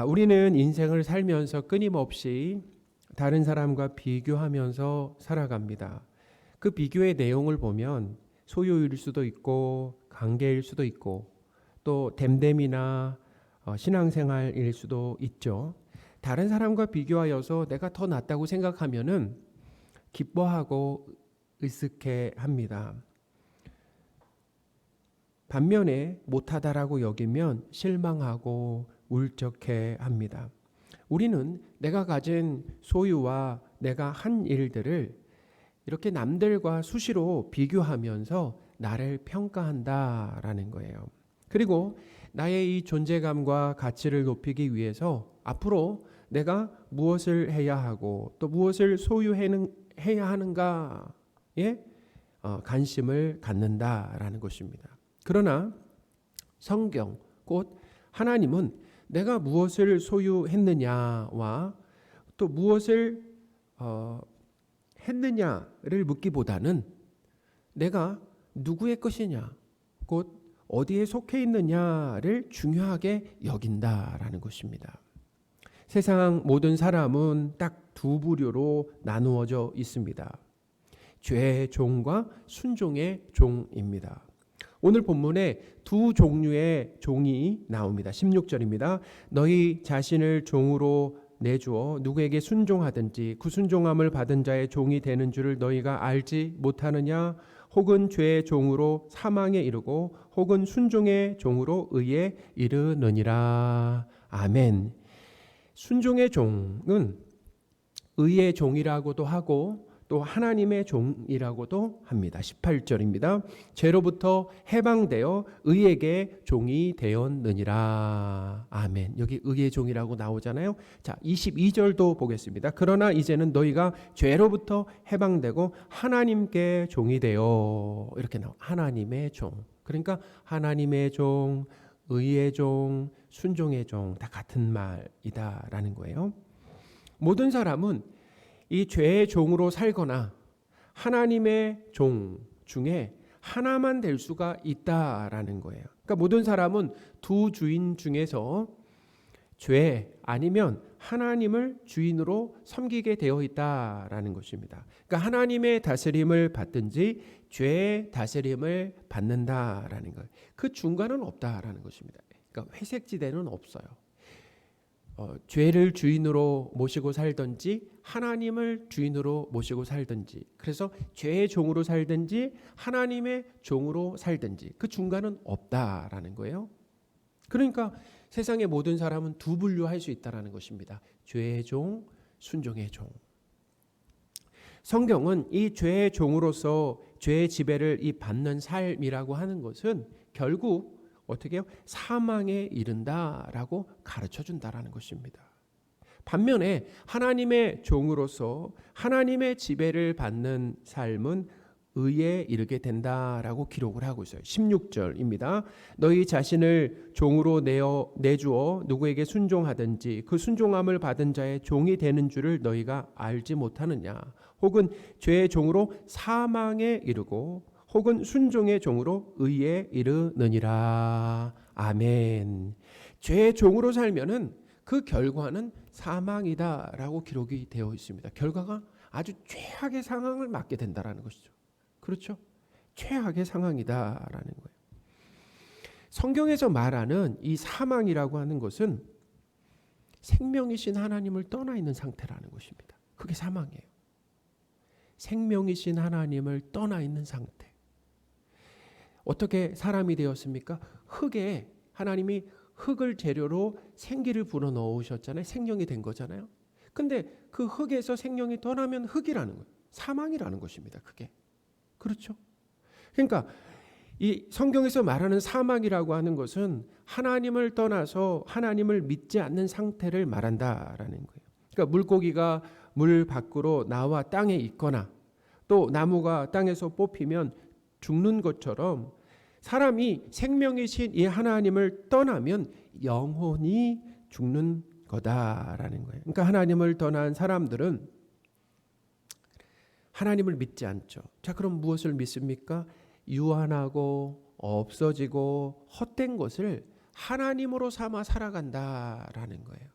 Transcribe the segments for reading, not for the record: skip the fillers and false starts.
우리는 인생을 살면서 끊임없이 다른 사람과 비교하면서 살아갑니다. 그 비교의 내용을 보면 소유일 수도 있고 관계일 수도 있고 또 됨됨이나 신앙생활일 수도 있죠. 다른 사람과 비교하여서 내가 더 낫다고 생각하면은 기뻐하고 으쓱해합니다. 반면에 못하다라고 여기면 실망하고 울적해합니다. 우리는 내가 가진 소유와 내가 한 일들을 이렇게 남들과 수시로 비교하면서 나를 평가한다라는 거예요. 그리고 나의 이 존재감과 가치를 높이기 위해서 앞으로 내가 무엇을 해야 하고 또 무엇을 소유해야 하는가에 관심을 갖는다라는 것입니다. 그러나 성경, 곧 하나님은 내가 무엇을 소유했느냐와 또 무엇을 했느냐를 묻기보다는 내가 누구의 것이냐, 곧 어디에 속해 있느냐를 중요하게 여긴다라는 것입니다. 세상 모든 사람은 딱 두 부류로 나누어져 있습니다. 죄의 종과 순종의 종입니다. 오늘 본문에 두 종류의 종이 나옵니다. 16절입니다. 너희 자신을 종으로 내주어 누구에게 순종하든지 그 순종함을 받은 자의 종이 되는 줄을 너희가 알지 못하느냐? 혹은 죄의 종으로 사망에 이르고 혹은 순종의 종으로 의에 이르느니라. 아멘. 순종의 종은 의의 종이라고도 하고 또 하나님의 종이라고도 합니다. 18절입니다. 죄로부터 해방되어 의에게 종이 되었느니라. 아멘. 여기 의의 종이라고 나오잖아요. 자, 22절도 보겠습니다. 그러나 이제는 너희가 죄로부터 해방되고 하나님께 종이 되어, 이렇게 나와. 하나님의 종. 그러니까 하나님의 종, 의의 종, 순종의 종 다 같은 말이다라는 거예요. 모든 사람은 이 죄의 종으로 살거나 하나님의 종 중에 하나만 될 수가 있다라는 거예요. 그러니까 모든 사람은 두 주인 중에서 죄 아니면 하나님을 주인으로 섬기게 되어 있다라는 것입니다. 그러니까 하나님의 다스림을 받든지 죄의 다스림을 받는다라는 것. 그 중간은 없다라는 것입니다. 그러니까 회색지대는 없어요. 죄를 주인으로 모시고 살든지 하나님을 주인으로 모시고 살든지, 그래서 죄의 종으로 살든지 하나님의 종으로 살든지 그 중간은 없다라는 거예요. 그러니까 세상의 모든 사람은 두 분류할 수 있다라는 것입니다. 죄의 종, 순종의 종. 성경은 이 죄의 종으로서 죄의 지배를 받는 삶이라고 하는 것은 결국 어떻게 해요? 사망에 이른다라고 가르쳐준다라는 것입니다. 반면에 하나님의 종으로서 하나님의 지배를 받는 삶은 의에 이르게 된다라고 기록을 하고 있어요. 16절입니다. 너희 자신을 종으로 내주어 누구에게 순종하든지 그 순종함을 받은 자의 종이 되는 줄을 너희가 알지 못하느냐? 혹은 죄의 종으로 사망에 이르고 혹은 순종의 종으로 의에 이르느니라. 아멘. 죄의 종으로 살면은 그 결과는 사망이다라고 기록이 되어 있습니다. 결과가 아주 최악의 상황을 맞게 된다라는 것이죠. 그렇죠? 최악의 상황이다라는 거예요. 성경에서 말하는 이 사망이라고 하는 것은 생명이신 하나님을 떠나 있는 상태라는 것입니다. 그게 사망이에요. 생명이신 하나님을 떠나 있는 상태. 어떻게 사람이 되었습니까? 흙에 하나님이 흙을 재료로 생기를 불어넣으셨잖아요. 생명이 된 거잖아요. 근데 그 흙에서 생명이 떠나면 흙이라는 거예요. 사망이라는 것입니다. 그게. 그렇죠? 그러니까 이 성경에서 말하는 사망이라고 하는 것은 하나님을 떠나서 하나님을 믿지 않는 상태를 말한다라는 거예요. 그러니까 물고기가 물 밖으로 나와 땅에 있거나 또 나무가 땅에서 뽑히면 죽는 것처럼 사람이 생명이신 이 하나님을 떠나면 영혼이 죽는 거다라는 거예요. 그러니까 하나님을 떠난 사람들은 하나님을 믿지 않죠. 자, 그럼 무엇을 믿습니까? 유한하고 없어지고 헛된 것을 하나님으로 삼아 살아간다라는 거예요.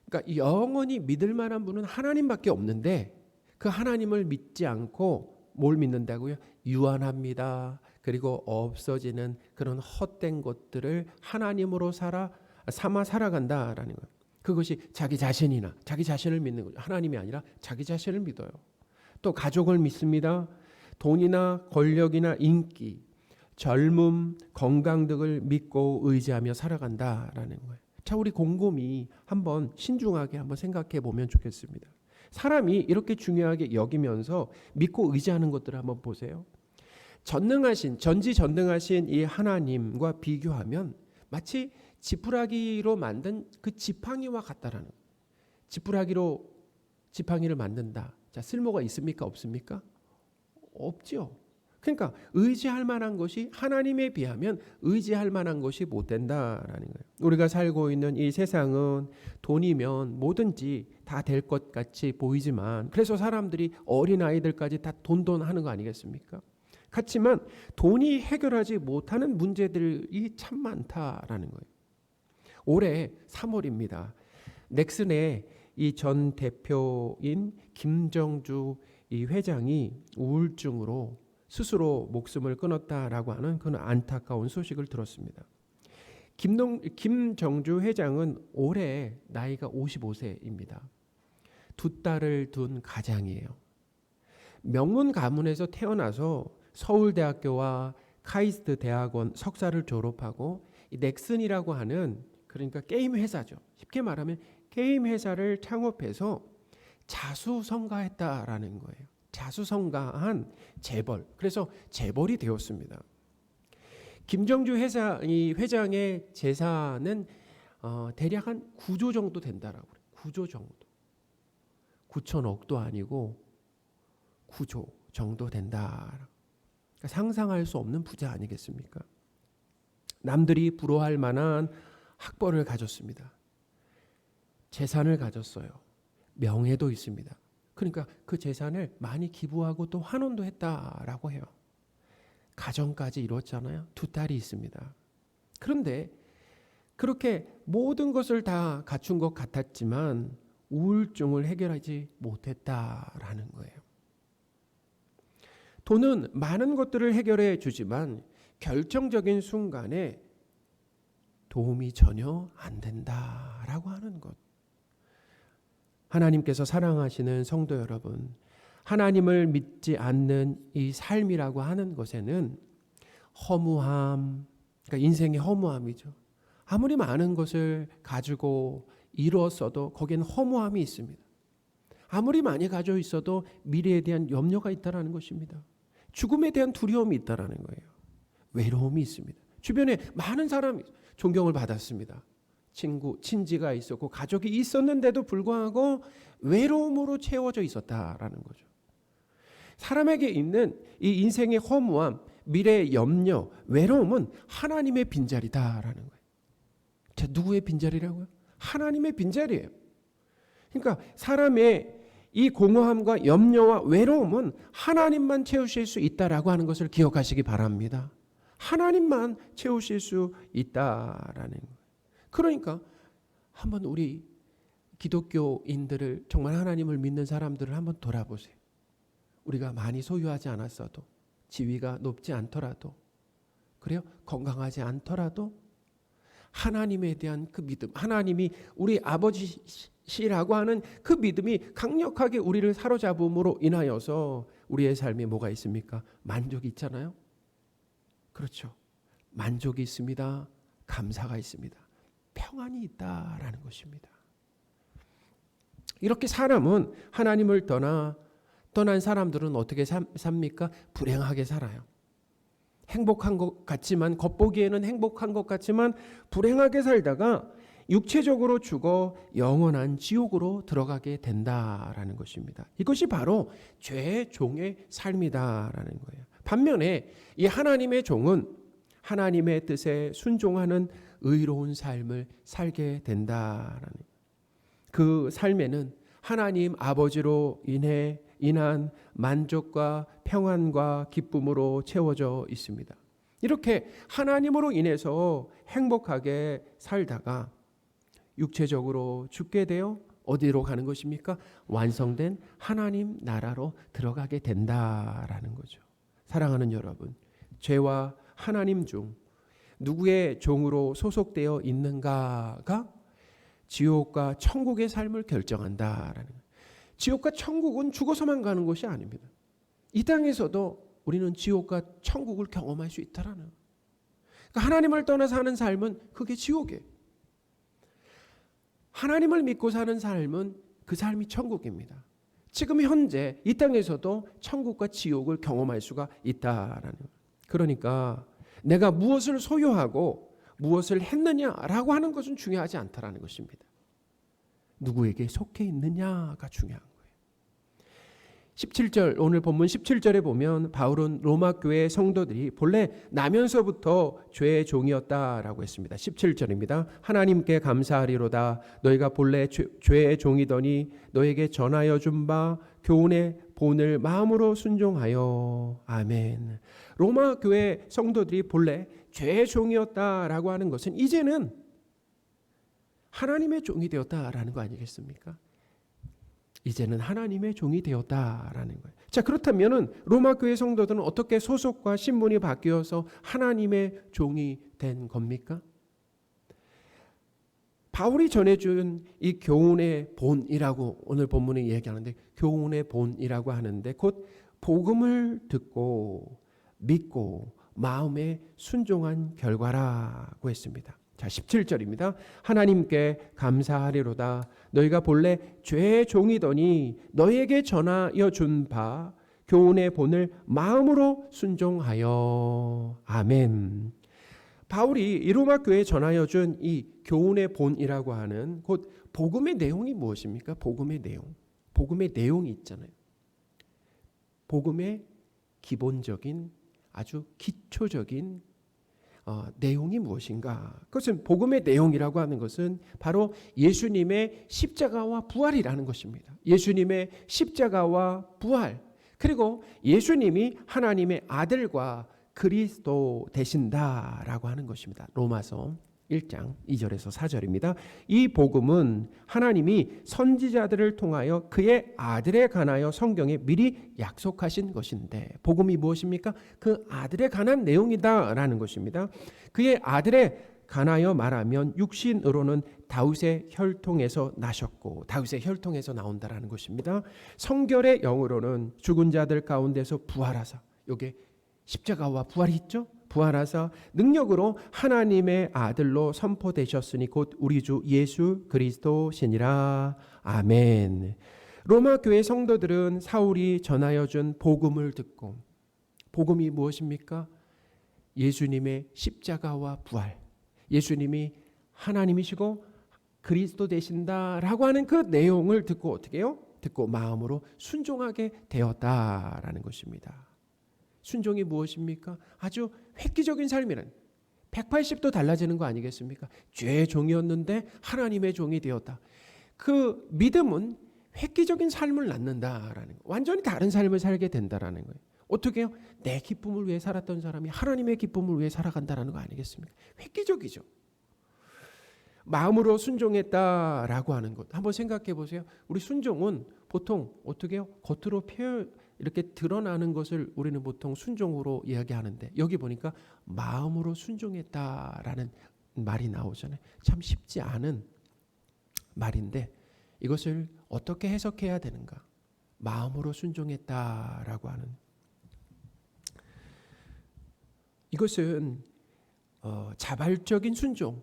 그러니까 영원히 믿을 만한 분은 하나님밖에 없는데 그 하나님을 믿지 않고 뭘 믿는다고요? 유한합니다. 그리고 없어지는 그런 헛된 것들을 하나님으로 삼아 살아간다라는 거예요. 그것이 자기 자신이나 자기 자신을 믿는 거죠. 하나님이 아니라 자기 자신을 믿어요. 또 가족을 믿습니다. 돈이나 권력이나 인기, 젊음, 건강 등을 믿고 의지하며 살아간다라는 거예요. 자, 우리 곰곰이 한번 신중하게 한번 생각해 보면 좋겠습니다. 사람이 이렇게 중요하게 여기면서 믿고 의지하는 것들을 한번 보세요. 전지전능하신 이 하나님과 비교하면 마치 지푸라기로 만든 그 지팡이와 같다라는 거예요. 지푸라기로 지팡이를 만든다. 자, 쓸모가 있습니까? 없습니까? 없죠. 그러니까 의지할 만한 것이 하나님에 비하면 의지할 만한 것이 못 된다라는 거예요. 우리가 살고 있는 이 세상은 돈이면 뭐든지 다 될 것 같이 보이지만 그래서 사람들이 어린아이들까지 다 돈 하는 거 아니겠습니까? 그렇지만 돈이 해결하지 못하는 문제들이 참 많다라는 거예요. 올해 3월입니다. 넥슨의 이 전 대표인 김정주 이 회장이 우울증으로 스스로 목숨을 끊었다라고 하는 그런 안타까운 소식을 들었습니다. 김정주 회장은 올해 나이가 55세입니다. 두 딸을 둔 가장이에요. 명문 가문에서 태어나서 서울대학교와 카이스트 대학원 석사를 졸업하고 이 넥슨이라고 하는 그러니까 게임 회사죠. 쉽게 말하면 게임 회사를 창업해서 자수성가했다라는 거예요. 자수성가한 재벌. 그래서 재벌이 되었습니다. 김정주 회장의 재산은 대략 한 9조 정도 된다라고 그래요. 9조 정도. 9천억도 아니고 9조 정도 된다. 그러니까 상상할 수 없는 부자 아니겠습니까? 남들이 부러워할 만한 학벌을 가졌습니다. 재산을 가졌어요. 명예도 있습니다. 그러니까 그 재산을 많이 기부하고 또 환원도 했다라고 해요. 가정까지 이뤘잖아요. 두 딸이 있습니다. 그런데 그렇게 모든 것을 다 갖춘 것 같았지만 우울증을 해결하지 못했다라는 거예요. 돈은 많은 것들을 해결해 주지만 결정적인 순간에 도움이 전혀 안 된다라고 하는 것. 하나님께서 사랑하시는 성도 여러분, 하나님을 믿지 않는 이 삶이라고 하는 것에는 허무함, 그러니까 인생의 허무함이죠. 아무리 많은 것을 가지고 이루었어도 거기에는 허무함이 있습니다. 아무리 많이 가지고 있어도 미래에 대한 염려가 있다는 것입니다. 죽음에 대한 두려움이 있다는 거예요. 외로움이 있습니다. 주변에 많은 사람이 존경을 받았습니다. 친지가 있었고 가족이 있었는데도 불구하고 외로움으로 채워져 있었다라는 거죠. 사람에게 있는 이 인생의 허무함, 미래의 염려, 외로움은 하나님의 빈자리다라는 거예요. 자, 누구의 빈자리라고요? 하나님의 빈자리예요. 그러니까 사람의 이 공허함과 염려와 외로움은 하나님만 채우실 수 있다라고 하는 것을 기억하시기 바랍니다. 하나님만 채우실 수 있다라는 거예요. 그러니까 한번 우리 기독교인들을 정말 하나님을 믿는 사람들을 한번 돌아보세요. 우리가 많이 소유하지 않았어도 지위가 높지 않더라도 그래요? 건강하지 않더라도 하나님에 대한 그 믿음, 하나님이 우리 아버지시라고 하는 그 믿음이 강력하게 우리를 사로잡음으로 인하여서 우리의 삶에 뭐가 있습니까? 만족이 있잖아요. 그렇죠. 만족이 있습니다. 감사가 있습니다. 평안이 있다라는 것입니다. 이렇게 사람은 하나님을 떠난 사람들은 어떻게 삽니까? 불행하게 살아요. 행복한 것 같지만 겉보기에는 행복한 것 같지만 불행하게 살다가 육체적으로 죽어 영원한 지옥으로 들어가게 된다라는 것입니다. 이것이 바로 죄의 종의 삶이다라는 거예요. 반면에 이 하나님의 종은 하나님의 뜻에 순종하는 의로운 삶을 살게 된다라는 그 삶에는 하나님 아버지로 인한 만족과 평안과 기쁨으로 채워져 있습니다. 이렇게 하나님으로 인해서 행복하게 살다가 육체적으로 죽게 되어 어디로 가는 것입니까? 완성된 하나님 나라로 들어가게 된다라는 거죠. 사랑하는 여러분, 죄와 하나님 중 누구의 종으로 소속되어 있는가가 지옥과 천국의 삶을 결정한다라는 거예요. 지옥과 천국은 죽어서만 가는 것이 아닙니다. 이 땅에서도 우리는 지옥과 천국을 경험할 수 있다라는 거예요. 그러니까 하나님을 떠나 사는 삶은 그게 지옥이에요. 하나님을 믿고 사는 삶은 그 삶이 천국입니다. 지금 현재 이 땅에서도 천국과 지옥을 경험할 수가 있다라는 거예요. 그러니까 내가 무엇을 소유하고 무엇을 했느냐라고 하는 것은 중요하지 않다라는 것입니다. 누구에게 속해 있느냐가 중요한 거예요. 17절, 오늘 본문 17절에 보면 바울은 로마 교회 성도들이 본래 나면서부터 죄의 종이었다라고 했습니다. 17절입니다. 하나님께 감사하리로다. 너희가 본래 죄의 종이더니 너에게 전하여 준 바 교훈의 본을 마음으로 순종하여. 아멘. 로마 교회 성도들이 본래 죄의 종이었다라고 하는 것은 이제는 하나님의 종이 되었다라는 거 아니겠습니까? 이제는 하나님의 종이 되었다라는 거예요. 자, 그렇다면은 로마 교회 성도들은 어떻게 소속과 신분이 바뀌어서 하나님의 종이 된 겁니까? 바울이 전해준 이 교훈의 본이라고 오늘 본문에 얘기하는데, 교훈의 본이라고 하는데 곧 복음을 듣고 믿고 마음에 순종한 결과라고 했습니다. 자, 17절입니다. 하나님께 감사하리로다. 너희가 본래 죄의 종이더니 너희에게 전하여 준 바 교훈의 본을 마음으로 순종하여. 아멘. 바울이 이 로마 교회에 전하여 준 이 교훈의 본이라고 하는 곧 복음의 내용이 무엇입니까? 복음의 내용. 복음의 내용이 있잖아요. 복음의 기본적인 아주 기초적인 내용이 무엇인가? 그것은 복음의 내용이라고 하는 것은 바로 예수님의 십자가와 부활이라는 것입니다. 예수님의 십자가와 부활, 그리고 예수님이 하나님의 아들과 그리스도 되신다라고 하는 것입니다. 로마서 1장 2절에서 4절입니다. 이 복음은 하나님이 선지자들을 통하여 그의 아들에 관하여 성경에 미리 약속하신 것인데, 복음이 무엇입니까? 그 아들에 관한 내용이다라는 것입니다. 그의 아들에 관하여 말하면 육신으로는 다윗의 혈통에서 나셨고, 다윗의 혈통에서 나온다라는 것입니다. 성결의 영으로는 죽은 자들 가운데서 부활하사, 이게 십자가와 부활이 있죠? 부활하사 능력으로 하나님의 아들로 선포되셨으니 곧 우리 주 예수 그리스도시니라. 아멘. 로마 교회 성도들은 사울이 전하여 준 복음을 듣고, 복음이 무엇입니까? 예수님의 십자가와 부활, 예수님이 하나님이시고 그리스도 되신다라고 하는 그 내용을 듣고 어떻게 해요? 듣고 마음으로 순종하게 되었다라는 것입니다. 순종이 무엇입니까? 아주 획기적인 삶이란 180도 달라지는 거 아니겠습니까? 죄의 종이었는데 하나님의 종이 되었다. 그 믿음은 획기적인 삶을 낳는다라는 거, 완전히 다른 삶을 살게 된다라는 거예요. 어떻게 해요? 내 기쁨을 위해 살았던 사람이 하나님의 기쁨을 위해 살아간다라는 거 아니겠습니까? 획기적이죠. 마음으로 순종했다라고 하는 것, 한번 생각해 보세요. 우리 순종은 보통 어떻게 해요? 겉으로 이렇게 드러나는 것을 우리는 보통 순종으로 이야기하는데, 여기 보니까 마음으로 순종했다라는 말이 나오잖아요. 참 쉽지 않은 말인데 이것을 어떻게 해석해야 되는가? 마음으로 순종했다라고 하는 이것은 자발적인 순종,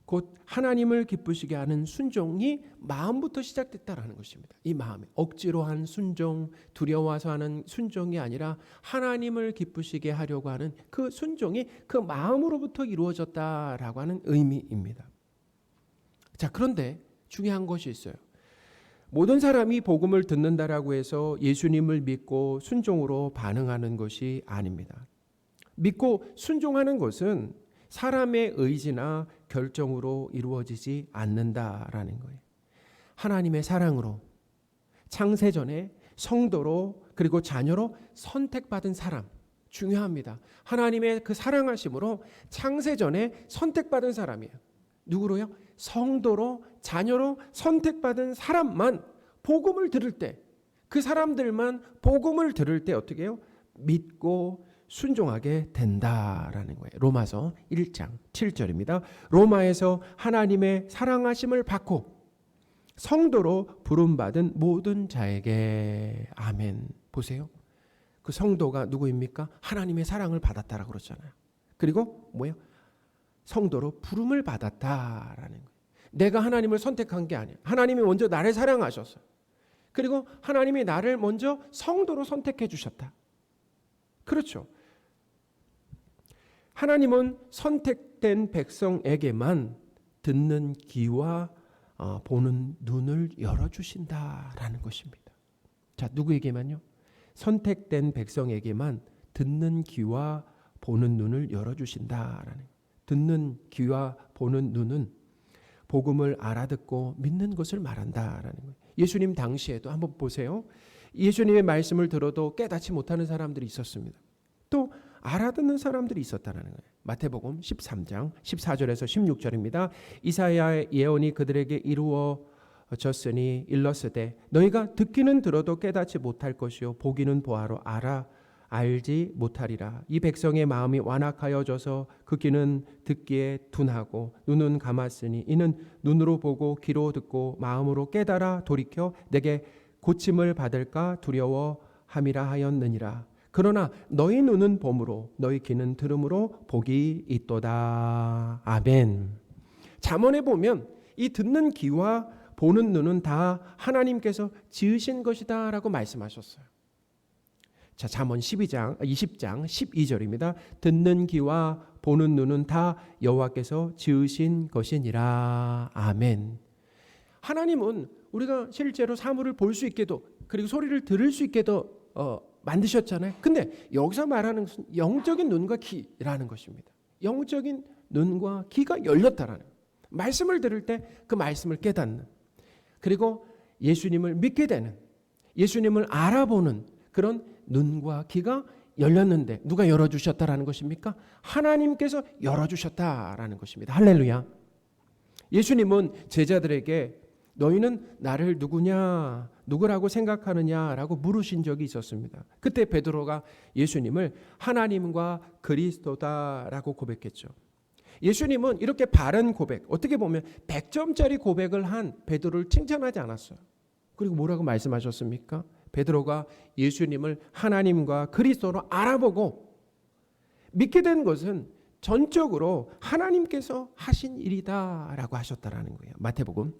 곧 하나님을 기쁘시게 하는 순종이 마음부터 시작됐다라는 것입니다. 이 마음에 억지로 한 순종, 두려워서 하는 순종이 아니라 하나님을 기쁘시게 하려고 하는 그 순종이 그 마음으로부터 이루어졌다라고 하는 의미입니다. 자, 그런데 중요한 것이 있어요. 모든 사람이 복음을 듣는다라고 해서 예수님을 믿고 순종으로 반응하는 것이 아닙니다. 믿고 순종하는 것은 사람의 의지나 결정으로 이루어지지 않는다라는 거예요. 하나님의 사랑으로, 창세전에 성도로, 그리고 자녀로 선택받은 사람, 중요합니다. 하나님의 그 사랑하심으로 창세전에 선택받은 사람이에요. 누구로요? 성도로, 자녀로 선택받은 사람만 복음을 들을 때, 그 사람들만 복음을 들을 때 어떻게 해요? 믿고 순종하게 된다라는 거예요. 로마서 1장 7절입니다. 로마에서 하나님의 사랑하심을 받고 성도로 부름받은 모든 자에게 아멘. 보세요. 그 성도가 누구입니까? 하나님의 사랑을 받았다라고 그러잖아요. 그리고 뭐예요? 성도로 부름을 받았다라는 거예요. 내가 하나님을 선택한 게 아니에요. 하나님이 먼저 나를 사랑하셨어요. 그리고 하나님이 나를 먼저 성도로 선택해 주셨다. 그렇죠. 하나님은 선택된 백성에게만 듣는 귀와 보는 눈을 열어주신다라는 것입니다. 자, 누구에게만요? 선택된 백성에게만 듣는 귀와 보는 눈을 열어주신다라는 거예요. 듣는 귀와 보는 눈은 복음을 알아듣고 믿는 것을 말한다라는 거예요. 예수님 당시에도 한번 보세요. 예수님의 말씀을 들어도 깨닫지 못하는 사람들이 있었습니다. 또 알아듣는 사람들이 있었다는 거예요. 마태복음 13장 14절에서 16절입니다. 이사야의 예언이 그들에게 이루어졌으니 일렀으되 너희가 듣기는 들어도 깨닫지 못할 것이요 보기는 보아로 알지 못하리라. 이 백성의 마음이 완악하여져서 그 귀는 듣기에 둔하고 눈은 감았으니 이는 눈으로 보고 귀로 듣고 마음으로 깨달아 돌이켜 내게 고침을 받을까 두려워함이라 하였느니라. 그러나 너희 눈은 봄으로 너희 귀는 들음으로 복이 있도다. 아멘. 잠언에 보면 이 듣는 귀와 보는 눈은 다 하나님께서 지으신 것이다 라고 말씀하셨어요. 자, 잠언 20장 12절입니다. 듣는 귀와 보는 눈은 다 여호와께서 지으신 것이니라. 아멘. 하나님은 우리가 실제로 사물을 볼 수 있게도 그리고 소리를 들을 수 있게도 만드셨잖아요. 근데 여기서 말하는 것은 영적인 눈과 귀라는 것입니다. 영적인 눈과 귀가 열렸다라는 거예요. 말씀을 들을 때 그 말씀을 깨닫는, 그리고 예수님을 믿게 되는, 예수님을 알아보는 그런 눈과 귀가 열렸는데 누가 열어주셨다라는 것입니까? 하나님께서 열어주셨다라는 것입니다. 할렐루야. 예수님은 제자들에게 너희는 나를 누구라고 생각하느냐라고 물으신 적이 있었습니다. 그때 베드로가 예수님을 하나님과 그리스도다라고 고백했죠. 예수님은 이렇게 바른 고백, 어떻게 보면 100점짜리 고백을 한 베드로를 칭찬하지 않았어요. 그리고 뭐라고 말씀하셨습니까? 베드로가 예수님을 하나님과 그리스도로 알아보고 믿게 된 것은 전적으로 하나님께서 하신 일이다라고 하셨다라는 거예요. 마태복음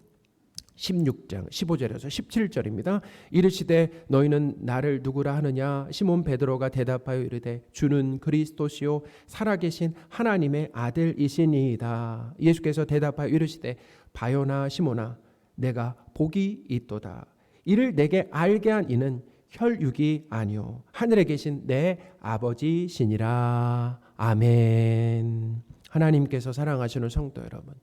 16장 15절에서 17절입니다. 이르시되 너희는 나를 누구라 하느냐? 시몬 베드로가 대답하여 이르되 주는 그리스도시요 살아계신 하나님의 아들이시니이다. 예수께서 대답하여 이르시되 바요나 시몬아 내가 복이 있도다. 이를 내게 알게 한 이는 혈육이 아니요 하늘에 계신 내 아버지시니라. 아멘. 하나님께서 사랑하시는 성도 여러분,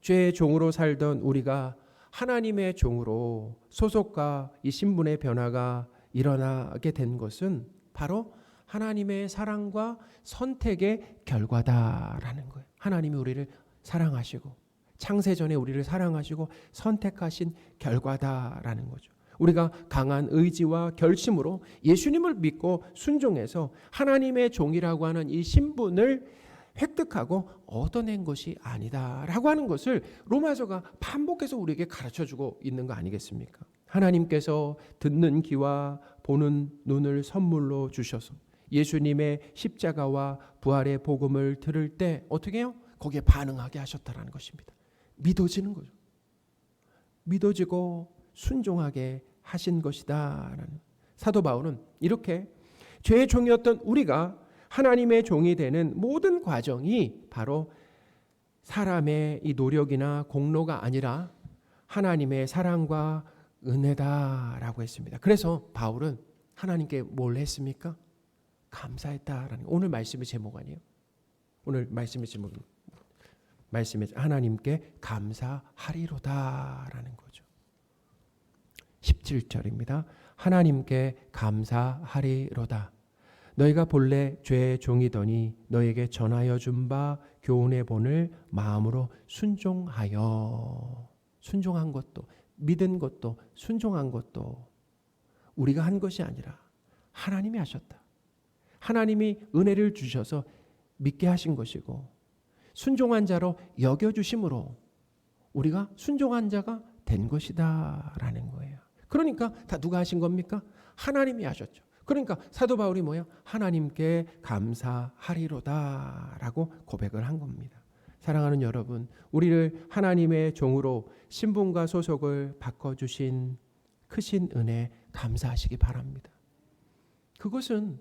죄의 종으로 살던 우리가 하나님의 종으로 소속과 이 신분의 변화가 일어나게 된 것은 바로 하나님의 사랑과 선택의 결과다라는 거예요. 하나님이 우리를 사랑하시고 창세전에 우리를 사랑하시고 선택하신 결과다라는 거죠. 우리가 강한 의지와 결심으로 예수님을 믿고 순종해서 하나님의 종이라고 하는 이 신분을 획득하고 얻어낸 것이 아니다라고 하는 것을 로마서가 반복해서 우리에게 가르쳐주고 있는 거 아니겠습니까? 하나님께서 듣는 귀와 보는 눈을 선물로 주셔서 예수님의 십자가와 부활의 복음을 들을 때 어떻게 해요? 거기에 반응하게 하셨다라는 것입니다. 믿어지는 거죠. 믿어지고 순종하게 하신 것이다. 사도 바울은 이렇게 죄의 종이었던 우리가 하나님의 종이 되는 모든 과정이 바로 사람의 이 노력이나 공로가 아니라 하나님의 사랑과 은혜다라고 했습니다. 그래서 바울은 하나님께 뭘 했습니까? 감사했다라는, 오늘 말씀의 제목 아니에요? 오늘 말씀의 제목은 말씀의 하나님께 감사하리로다라는 거죠. 17절입니다. 하나님께 감사하리로다. 너희가 본래 죄의 종이더니 너에게 전하여 준 바 교훈의 본을 마음으로 순종하여. 순종한 것도, 믿은 것도, 순종한 것도 우리가 한 것이 아니라 하나님이 하셨다. 하나님이 은혜를 주셔서 믿게 하신 것이고 순종한 자로 여겨주심으로 우리가 순종한 자가 된 것이다 라는 거예요. 그러니까 다 누가 하신 겁니까? 하나님이 하셨죠. 그러니까 사도 바울이 뭐야? 하나님께 감사하리로다 라고 고백을 한 겁니다. 사랑하는 여러분, 우리를 하나님의 종으로 신분과 소속을 바꿔주신 크신 은혜 감사하시기 바랍니다. 그것은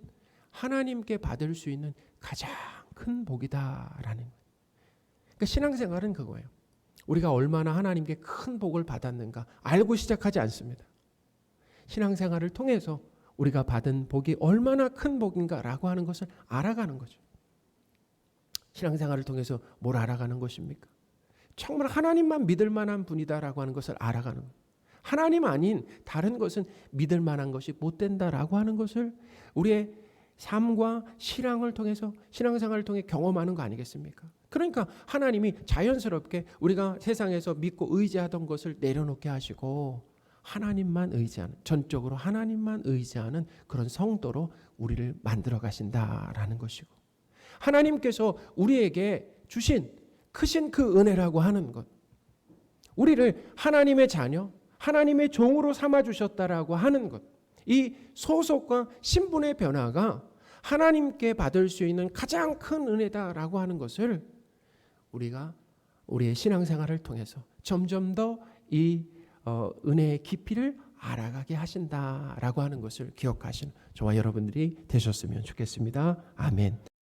하나님께 받을 수 있는 가장 큰 복이다라는 거예요. 그러니까 신앙생활은 그거예요. 우리가 얼마나 하나님께 큰 복을 받았는가 알고 시작하지 않습니다. 신앙생활을 통해서 우리가 받은 복이 얼마나 큰 복인가라고 하는 것을 알아가는 거죠. 신앙생활을 통해서 뭘 알아가는 것입니까? 정말 하나님만 믿을 만한 분이다라고 하는 것을 알아가는 거예요. 하나님 아닌 다른 것은 믿을 만한 것이 못 된다라고 하는 것을 우리의 삶과 신앙을 통해서 신앙생활을 통해 경험하는 거 아니겠습니까? 그러니까 하나님이 자연스럽게 우리가 세상에서 믿고 의지하던 것을 내려놓게 하시고 하나님만 의지하는, 전적으로 하나님만 의지하는 그런 성도로 우리를 만들어 가신다라는 것이고, 하나님께서 우리에게 주신 크신 그 은혜라고 하는 것, 우리를 하나님의 자녀, 하나님의 종으로 삼아주셨다라고 하는 것, 이 소속과 신분의 변화가 하나님께 받을 수 있는 가장 큰 은혜다라고 하는 것을 우리가 우리의 신앙생활을 통해서 점점 더 이 은혜의 깊이를 알아가게 하신다라고 하는 것을 기억하시는 저와 여러분들이 되셨으면 좋겠습니다. 아멘.